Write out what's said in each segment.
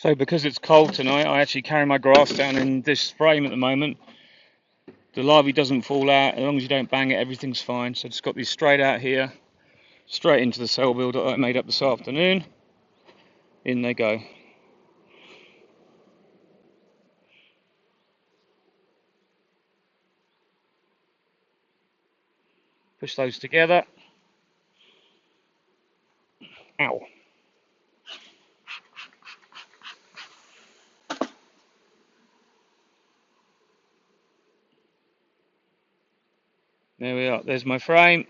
So because it's cold tonight, I actually carry my grass down in this frame at the moment. The larvae doesn't fall out, as long as you don't bang it, everything's fine. So I just got these straight out here, straight into the cell builder I made up this afternoon. In they go. Push those together. Ow. There we are, there's my frame,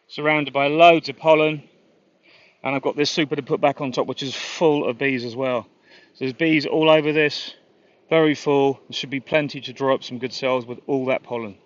surrounded by loads of pollen, and I've got this super to put back on top, which is full of bees as well. So there's bees all over this, very full. There should be plenty to draw up some good cells with all that pollen.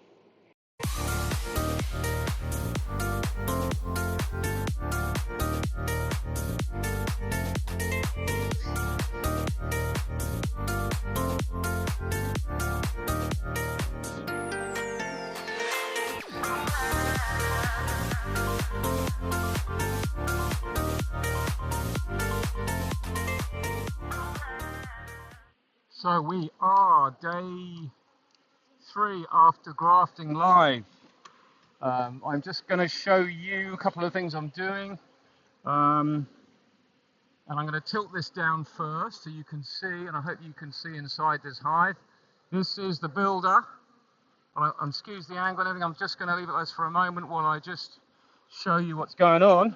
So we are day 3 after grafting live. I'm just going to show you a couple of things I'm doing. And I'm going to tilt this down first so you can see, and I hope you can see inside this hive. This is the builder. I'm excuse the angle and everything. I'm just going to leave it like this for a moment while I just show you what's going on.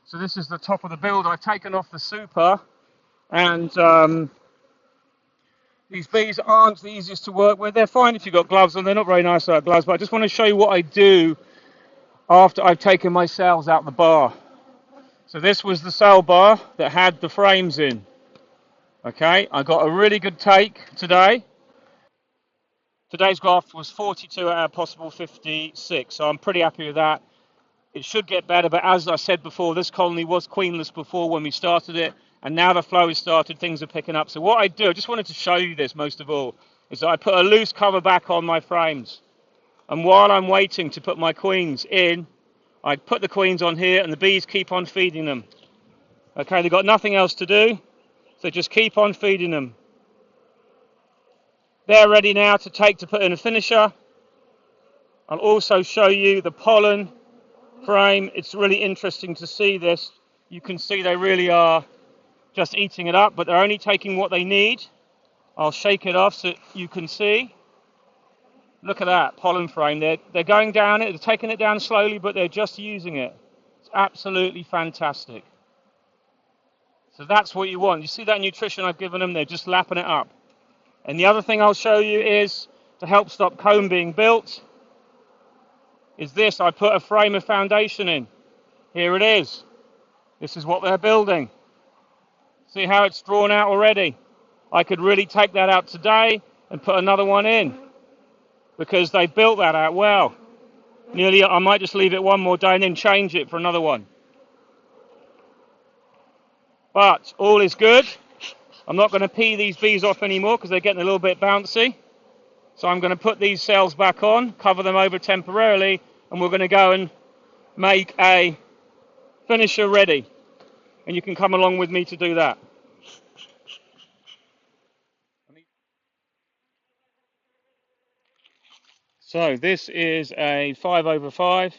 So this is the top of the builder. I've taken off the super, and these bees aren't the easiest to work with. They're fine if you've got gloves on. They're not very nice without gloves, but I just want to show you what I do after I've taken my cells out the bar. So this was the cell bar that had the frames in. Okay, I got a really good take today. Today's graft was 42 out of possible 56, so I'm pretty happy with that. It should get better, but as I said before, this colony was queenless before when we started it, and now the flow has started, things are picking up. So what I do, I just wanted to show you this most of all, is that I put a loose cover back on my frames. And while I'm waiting to put my queens in, I put the queens on here and the bees keep on feeding them. Okay, they've got nothing else to do, so just keep on feeding them. They're ready now to put in a finisher. I'll also show you the pollen frame. It's really interesting to see this. You can see they really are just eating it up, but they're only taking what they need. I'll shake it off so you can see. Look at that pollen frame. They're going down it, they're taking it down slowly, but they're just using it. It's absolutely fantastic. So that's what you want. You see that nutrition I've given them? They're just lapping it up. And the other thing I'll show you is, to help stop comb being built, is this. I put a frame of foundation in. Here it is. This is what they're building. See how it's drawn out already? I could really take that out today and put another one in, because they built that out well. I might just leave it one more day and then change it for another one. But all is good. I'm not going to pee these bees off anymore because they're getting a little bit bouncy. So I'm going to put these cells back on, cover them over temporarily, and we're going to go and make a finisher ready. And you can come along with me to do that. So this is a 5/5.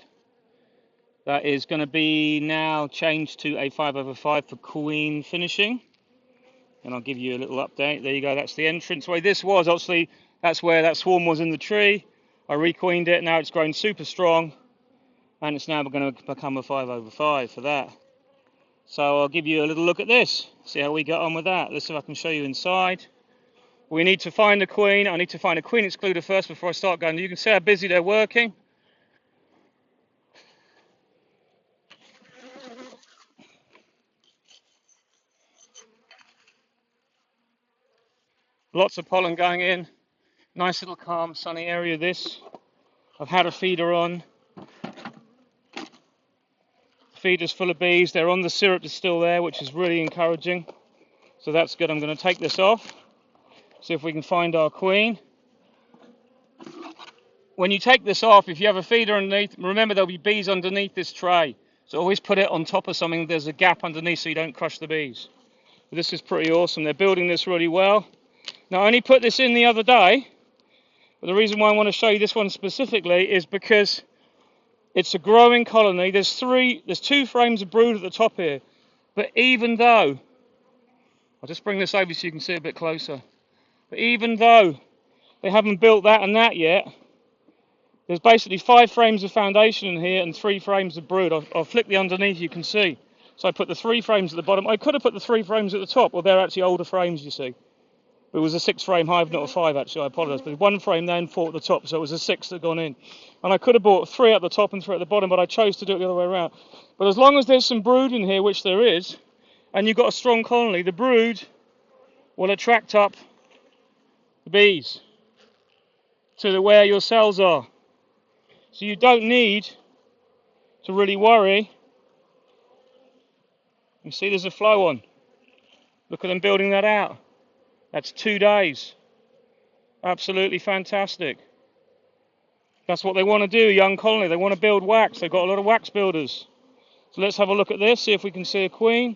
That is going to be now changed to a 5/5 for queen finishing. And I'll give you a little update. There you go, that's the entrance way. This was, obviously, that's where that swarm was in the tree. I requeened it, now it's grown super strong. And it's now going to become a 5/5 for that. So I'll give you a little look at this, see how we get on with that. Let's see if I can show you inside. We need to find a queen. I need to find a queen excluder first before I start going. You can see how busy they're working. Lots of pollen going in. Nice little calm, sunny area this. I've had a feeder on. The feeder's full of bees. They're on, the syrup is still there, which is really encouraging. So that's good. I'm going to take this off. See if we can find our queen. When you take this off, if you have a feeder underneath, remember there'll be bees underneath this tray. So always put it on top of something there's a gap underneath so you don't crush the bees. This is pretty awesome. They're building this really well. Now, I only put this in the other day, but the reason why I want to show you this one specifically is because it's a growing colony. There's 2 frames of brood at the top here. But even though, I'll just bring this over so you can see it a bit closer. But even though they haven't built that and that yet, there's basically 5 frames of foundation in here and 3 frames of brood. I'll flick the underneath, you can see. So I put the 3 frames at the bottom. I could have put the 3 frames at the top, well, they're actually older frames, you see. It was a 6 frame hive, not a 5 actually, I apologise. But 1 frame there and 4 at the top, so it was a 6 that gone in. And I could have bought 3 at the top and 3 at the bottom, but I chose to do it the other way around. But as long as there's some brood in here, which there is, and you've got a strong colony, the brood will attract up the bees to where your cells are. So you don't need to really worry. You see there's a flow on. Look at them building that out. That's 2 days. Absolutely fantastic. That's what they want to do, young colony. They want to build wax. They've got a lot of wax builders. So let's have a look at this, see if we can see a queen.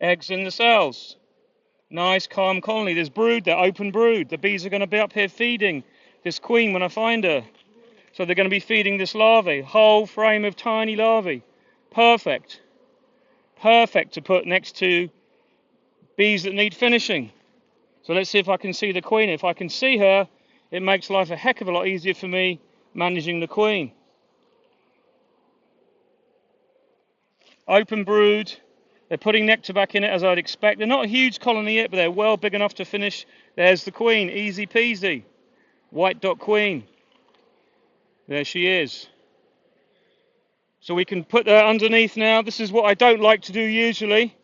Eggs in the cells. Nice, calm colony. There's brood there, open brood. The bees are going to be up here feeding this queen when I find her. So they're going to be feeding this larvae. Whole frame of tiny larvae. Perfect. Perfect to put next to bees that need finishing. So let's see if I can see the queen. If I can see her, it makes life a heck of a lot easier for me managing the queen. Open brood. They're putting nectar back in it as I'd expect. They're not a huge colony yet, but they're well big enough to finish. There's the queen, easy peasy. White dot queen. There she is. So we can put that underneath now. This is what I don't like to do usually,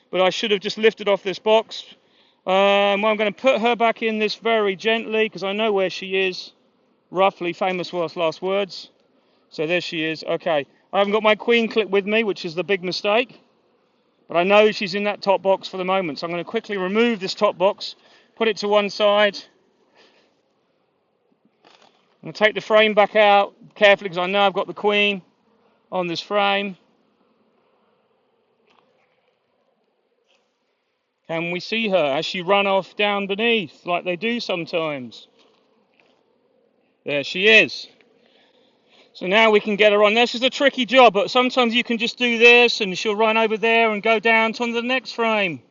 but I should have just lifted off this box. I'm going to put her back in this very gently because I know where she is. Roughly, famous last words. So there she is. Okay, I haven't got my queen clip with me, which is the big mistake. But I know she's in that top box for the moment. So I'm going to quickly remove this top box, put it to one side. I'm going to take the frame back out carefully because I know I've got the queen on this frame. Can we see her as she run off down beneath like they do sometimes? There she is. So now we can get her on. This is a tricky job, but sometimes you can just do this and she'll run over there and go down to the next frame.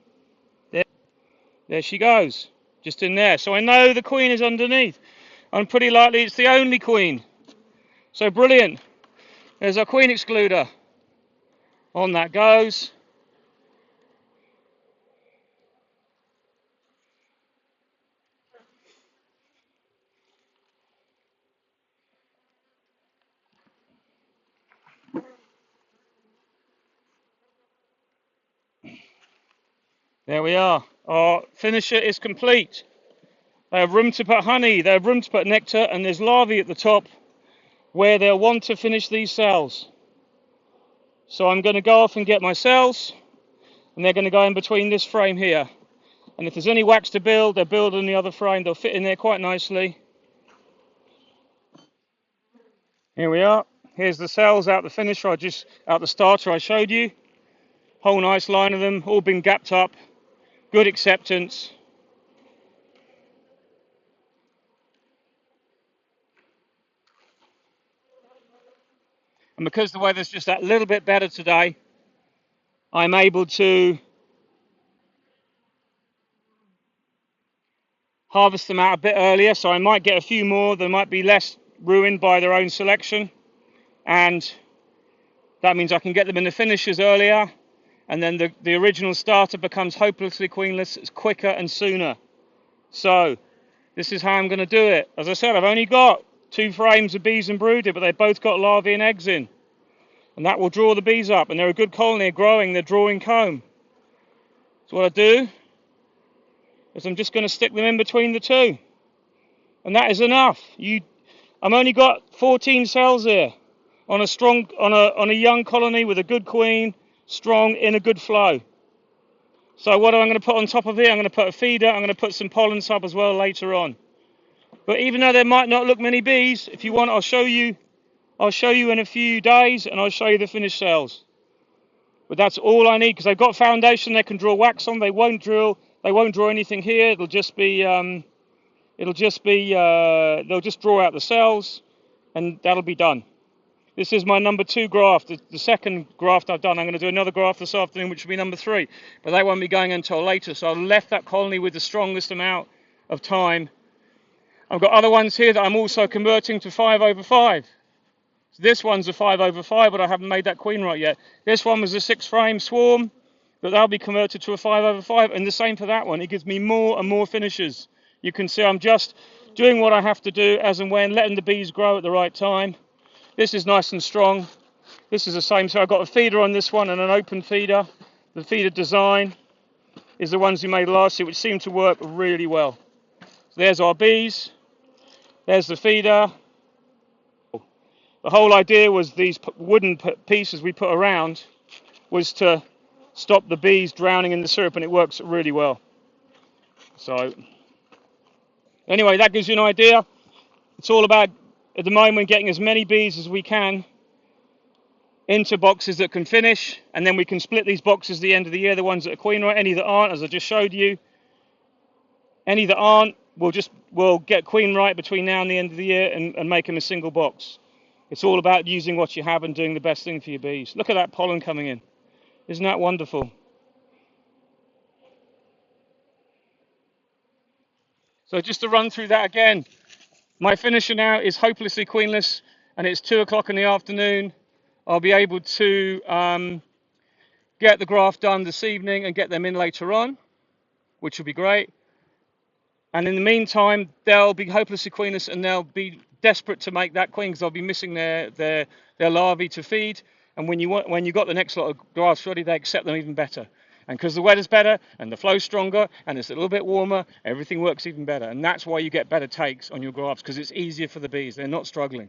There she goes, just in there. So I know the queen is underneath. And pretty likely it's the only queen. So brilliant. There's our queen excluder. On that goes. There we are. Our finisher is complete. They have room to put honey, they have room to put nectar, and there's larvae at the top where they'll want to finish these cells. So I'm going to go off and get my cells, and they're going to go in between this frame here. And if there's any wax to build, they'll build in the other frame. They'll fit in there quite nicely. Here we are. Here's the cells out the finisher, out the starter I showed you. Whole nice line of them, all been gapped up. Good acceptance. And because the weather's just that little bit better today, I'm able to harvest them out a bit earlier, so I might get a few more. They might be less ruined by their own selection, and that means I can get them in the finishers earlier, and then the original starter becomes hopelessly queenless quicker and sooner. So this is how I'm going to do it. As I said, I've only got 2 frames of bees and brooded, but they've both got larvae and eggs in, and that will draw the bees up, and they're a good colony, they're growing, they're drawing comb. So what I do is I'm just going to stick them in between the 2, and that is enough. I'm only got 14 cells here on a young colony with a good queen, strong in a good flow. So what am I going to put on top of here? I'm going to put a feeder. I'm going to put some pollen sub as well later on. But even though there might not look many bees, if you want, I'll show you in a few days, and I'll show you the finished cells. But that's all I need because they've got foundation they can draw wax on. They won't draw anything here. It'll just be they'll just draw out the cells and that'll be done. This is my number 2 graft. The second graft I've done. I'm going to do another graft this afternoon, which will be number 3. But they won't be going until later. So I've left that colony with the strongest amount of time. I've got other ones here that I'm also converting to 5/5. So this one's a 5/5, but I haven't made that queen right yet. This one was a 6-frame swarm, but that'll be converted to a 5/5. And the same for that one. It gives me more and more finishes. You can see I'm just doing what I have to do as and when, letting the bees grow at the right time. This is nice and strong. This is the same. So I've got a feeder on this one and an open feeder. The feeder design is the ones we made last year, which seem to work really well. So there's our bees. There's the feeder. The whole idea was these wooden pieces we put around was to stop the bees drowning in the syrup, and it works really well. So anyway, that gives you an idea. It's all about, at the moment, getting as many bees as we can into boxes that can finish, and then we can split these boxes at the end of the year, the ones that are queen right, any that aren't, as I just showed you. Any that aren't, we'll get queen right between now and the end of the year and make them a single box. It's all about using what you have and doing the best thing for your bees. Look at that pollen coming in. Isn't that wonderful? So just to run through that again, my finisher now is hopelessly queenless, and it's 2 o'clock in the afternoon. I'll be able to get the graft done this evening and get them in later on, which will be great. And in the meantime, they'll be hopelessly queenless, and they'll be desperate to make that queen because they'll be missing their larvae to feed. And when you got the next lot of grafts ready, they accept them even better. And because the weather's better and the flow's stronger and it's a little bit warmer, everything works even better. And that's why you get better takes on your grafts, because it's easier for the bees. They're not struggling.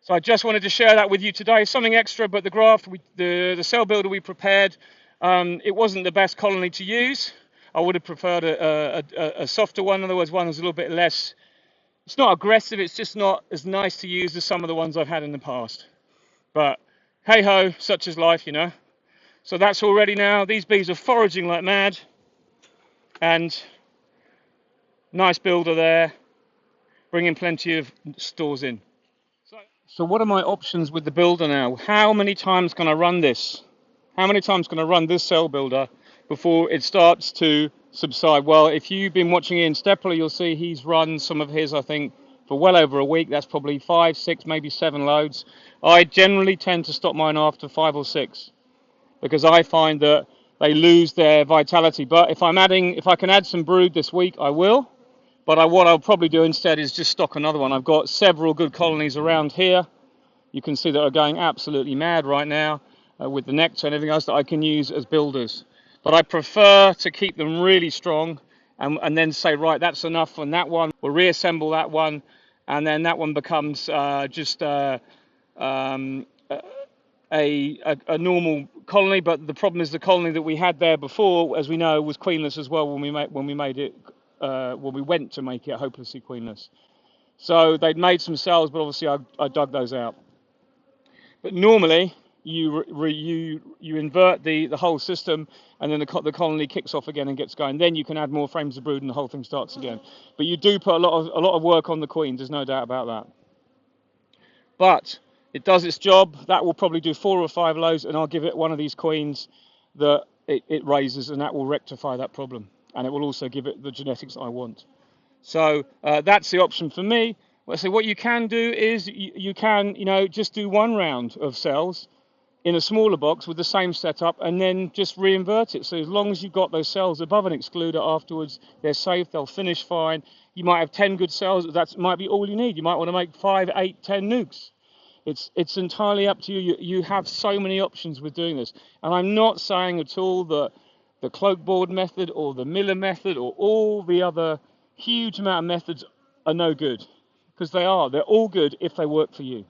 So I just wanted to share that with you today. Something extra, but the graft, the cell builder we prepared, it wasn't the best colony to use. I would have preferred a softer one. In other words, one that's a little bit less. It's not aggressive. It's just not as nice to use as some of the ones I've had in the past. But hey ho, such is life, you know. So that's all ready now. These bees are foraging like mad. And nice builder there, bringing plenty of stores in. So what are my options with the builder now? How many times can I run this? How many times can I run this cell builder before it starts to subside? Well, if you've been watching Ian Stepler, you'll see he's run some of his, I think, for well over a week. That's probably 5, 6, maybe 7 loads. I generally tend to stop mine after 5 or 6 because I find that they lose their vitality. But if I can add some brood this week, I will. But what I'll probably do instead is just stock another one. I've got several good colonies around here. You can see that are going absolutely mad right now with the nectar and everything else that I can use as builders. But I prefer to keep them really strong and then say, right, that's enough on that one. We'll reassemble that one, and then that one becomes just a normal colony. But the problem is the colony that we had there before, as we know, was queenless as well when we went to make it hopelessly queenless. So they'd made some cells, but obviously I dug those out. But normally you invert the whole system, and then the colony kicks off again and gets going. Then you can add more frames of brood, and the whole thing starts again. But you do put a lot of work on the queens. There's no doubt about that. But it does its job. That will probably do 4 or 5 loads, and I'll give it one of these queens that it raises, and that will rectify that problem. And it will also give it the genetics I want. So that's the option for me. So what you can do is you can just do 1 round of cells in a smaller box with the same setup, and then just reinvert it. So as long as you've got those cells above an excluder afterwards, they're safe, they'll finish fine. You might have 10 good cells. That might be all you need. You might want to make 5, 8, 10 nukes. It's entirely up to you. You have so many options with doing this. And I'm not saying at all that the cloak board method or the Miller method or all the other huge amount of methods are no good, because they're all good if they work for you.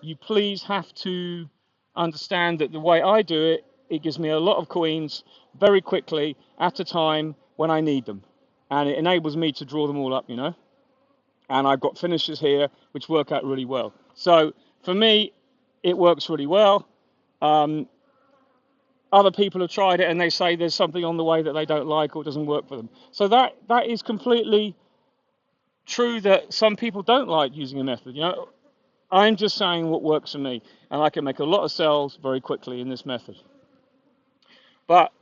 You please have to understand that the way I do it, it gives me a lot of queens very quickly at a time when I need them, and it enables me to draw them all up, and I've got finishers here which work out really well. So for me, it works really well. other people have tried it and they say there's something on the way that they don't like or doesn't work for them. So that is completely true, that some people don't like using a method. You know, I'm just saying what works for me, and I can make a lot of cells very quickly in this method. But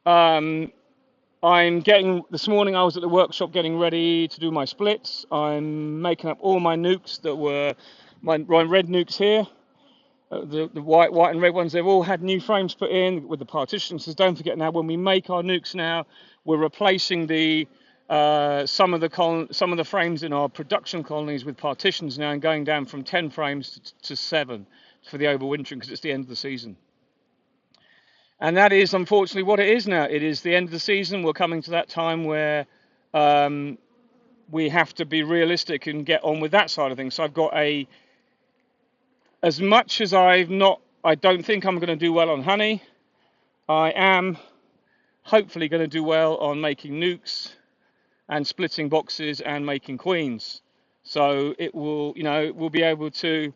this morning I was at the workshop getting ready to do my splits. I'm making up all my nukes that were my red nukes here. The white and red ones, they've all had new frames put in with the partitions. So don't forget, now when we make our nukes now, we're replacing some of the frames in our production colonies with partitions now, and going down from 10 frames to 7 for the overwintering, because it's the end of the season. And that is unfortunately what it is now. It is the end of the season. We're coming to that time where we have to be realistic and get on with that side of things. So I've got as much as I don't think I'm going to do well on honey, I am hopefully going to do well on making nukes and splitting boxes and making queens. So we'll be able to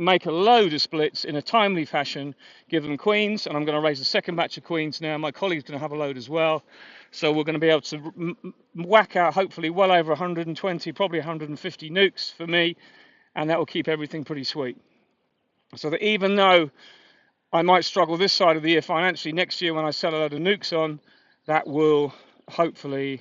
make a load of splits in a timely fashion, give them queens, and I'm going to raise a second batch of queens now. My colleague's going to have a load as well. So we're going to be able to whack out hopefully well over 120, probably 150 nukes for me, and that will keep everything pretty sweet. So that even though I might struggle this side of the year financially, next year when I sell a load of nukes on, that will hopefully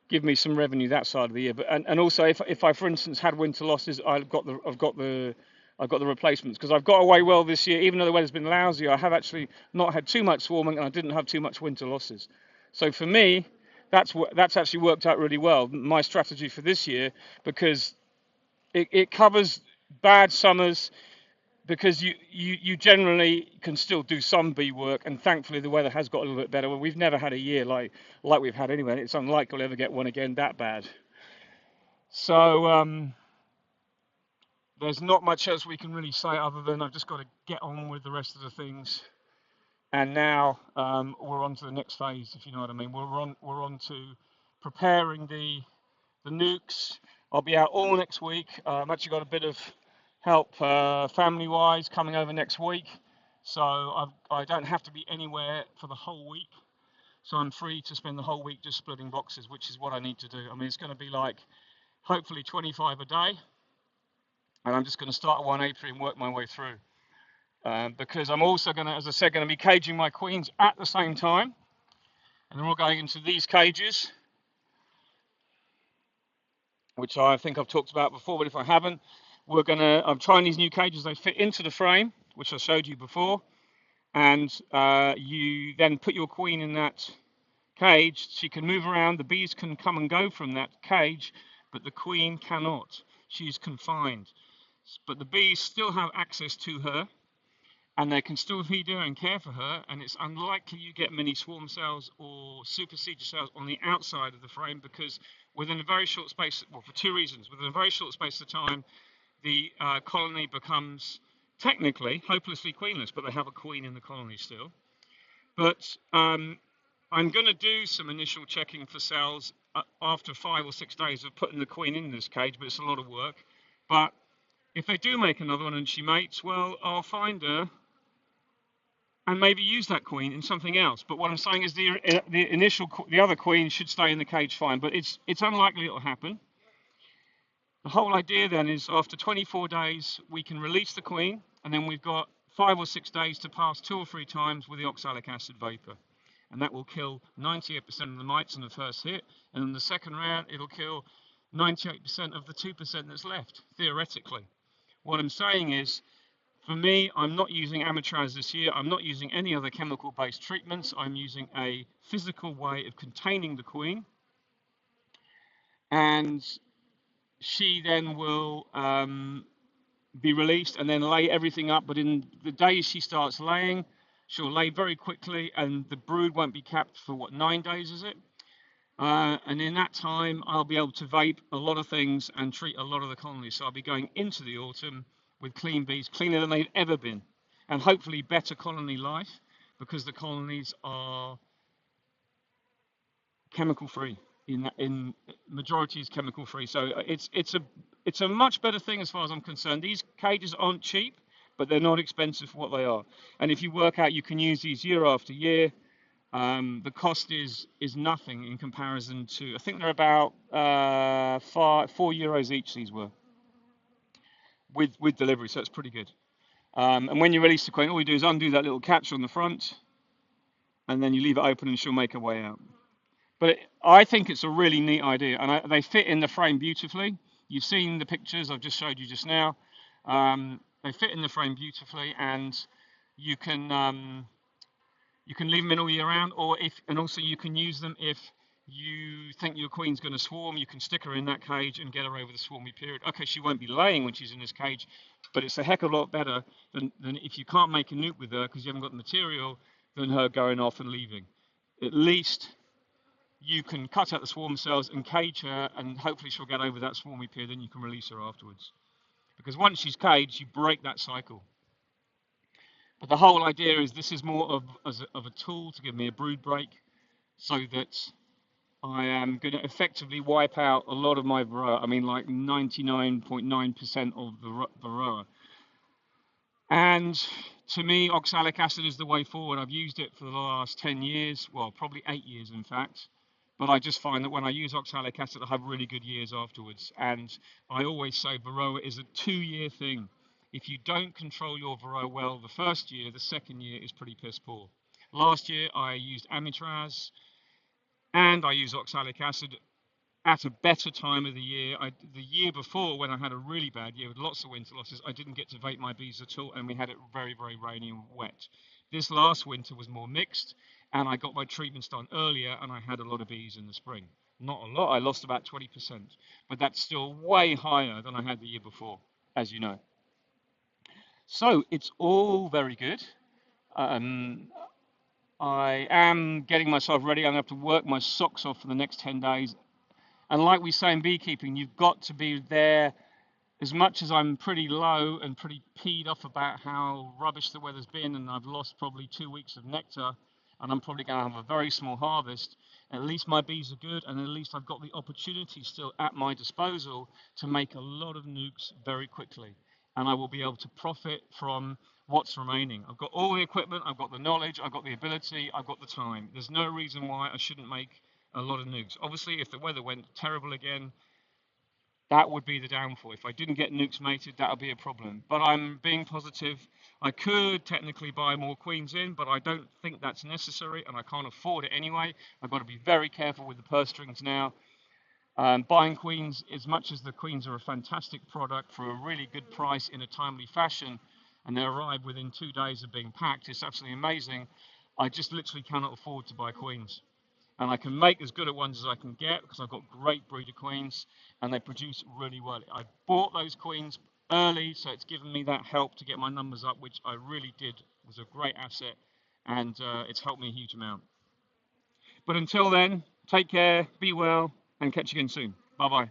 give me some revenue that side of the year. But and also if I for instance had winter losses, I've got the replacements, because I've got away well this year. Even though the weather's been lousy, I have actually not had too much swarming, and I didn't have too much winter losses. So for me, that's actually worked out really well, my strategy for this year, because it covers bad summers, because you generally can still do some bee work, and thankfully the weather has got a little bit better. Well, we've never had a year like we've had anyway. It's unlikely we'll ever get one again that bad. So there's not much else we can really say other than I've just got to get on with the rest of the things. And now we're on to the next phase, if you know what I mean. We're on to preparing the nukes. I'll be out all next week. I've actually got a bit of help family-wise coming over next week, so I don't have to be anywhere for the whole week. So I'm free to spend the whole week just splitting boxes, which is what I need to do. I mean, it's going to be like hopefully 25 a day, and I'm just going to start at 1 apiary and work my way through. Because I'm also going to, as I said, going to be caging my queens at the same time, and they're all going into these cages, which I think I've talked about before, but if I haven't, I'm trying these new cages. They fit into the frame, which I showed you before, and you then put your queen in that cage. She can move around, the bees can come and go from that cage, but the queen cannot. She's confined. But the bees still have access to her, and they can still feed her and care for her, and it's unlikely you get many swarm cells or supersedure cells on the outside of the frame, because within a very short space, well, for two reasons. Within a very short space of time, the colony becomes technically hopelessly queenless, but they have a queen in the colony still. But I'm going to do some initial checking for cells after 5 or 6 days of putting the queen in this cage, but it's a lot of work. But if they do make another one and she mates, well, I'll find her and maybe use that queen in something else. But what I'm saying is the other queen should stay in the cage fine, but it's unlikely it'll happen. The whole idea then is after 24 days, we can release the queen, and then we've got 5 or 6 days to pass 2 or 3 times with the oxalic acid vapor. And that will kill 98% of the mites in the first hit, and in the second round, it'll kill 98% of the 2% that's left, theoretically. What I'm saying is, for me, I'm not using amitraz this year. I'm not using any other chemical-based treatments. I'm using a physical way of containing the queen. And she then will be released and then lay everything up. But in the days she starts laying, she'll lay very quickly, and the brood won't be capped for, 9 days, is it? And in that time, I'll be able to vape a lot of things and treat a lot of the colonies. So I'll be going into the autumn with clean bees, cleaner than they've ever been, and hopefully better colony life, because the colonies are chemical free. In majority is chemical free, so it's a much better thing as far as I'm concerned. These cages aren't cheap, but they're not expensive for what they are. And if you work out, you can use these year after year. The cost is nothing in comparison to, I think they're about €4 each, these were, with delivery, so it's pretty good. And when you release the queen, all you do is undo that little catch on the front, and then you leave it open and she'll make her way out. But I think it's a really neat idea, and they fit in the frame beautifully. You've seen the pictures I've just showed you just now. They fit in the frame beautifully, and you can leave them in all year round, and also you can use them if you think your queen's going to swarm. You can stick her in that cage and get her over the swarmy period. Okay, she won't be laying when she's in this cage, but it's a heck of a lot better than if you can't make a nuke with her because you haven't got the material, than her going off and leaving. At least you can cut out the swarm cells and cage her, and hopefully she'll get over that swarmy period, then you can release her afterwards. Because once she's caged, you break that cycle. But the whole idea is this is more of a tool to give me a brood break, so that I am going to effectively wipe out a lot of my Varroa. I mean, like 99.9% of the Varroa. And to me, oxalic acid is the way forward. I've used it for the last 10 years, well, probably 8 years, in fact. But I just find that when I use oxalic acid, I have really good years afterwards. And I always say Varroa is a 2-year thing. If you don't control your Varroa well the first year, the second year is pretty piss poor. Last year, I used amitraz and I used oxalic acid at a better time of the year. The year before, when I had a really bad year with lots of winter losses, I didn't get to vape my bees at all, and we had it very, very rainy and wet. This last winter was more mixed, and I got my treatments done earlier, and I had a lot of bees in the spring. Not a lot, I lost about 20%, but that's still way higher than I had the year before, as you know. So it's all very good. I am getting myself ready. I'm going to have to work my socks off for the next 10 days. And like we say in beekeeping, you've got to be there. As much as I'm pretty low and pretty peed off about how rubbish the weather's been, and I've lost probably 2 weeks of nectar, and I'm probably going to have a very small harvest, at least my bees are good, and at least I've got the opportunity still at my disposal to make a lot of nukes very quickly. And I will be able to profit from what's remaining. I've got all the equipment, I've got the knowledge, I've got the ability, I've got the time. There's no reason why I shouldn't make a lot of nukes. Obviously, if the weather went terrible again, that would be the downfall. If I didn't get nukes mated, that would be a problem. But I'm being positive. I could technically buy more queens in, but I don't think that's necessary, and I can't afford it anyway. I've got to be very careful with the purse strings now. Buying queens, as much as the queens are a fantastic product for a really good price in a timely fashion, and they arrive within 2 days of being packed, it's absolutely amazing. I just literally cannot afford to buy queens. And I can make as good at ones as I can get because I've got great breeder queens and they produce really well. I bought those queens early, so it's given me that help to get my numbers up, which I really did. It was a great asset, and it's helped me a huge amount. But until then, take care, be well, and catch you again soon. Bye-bye.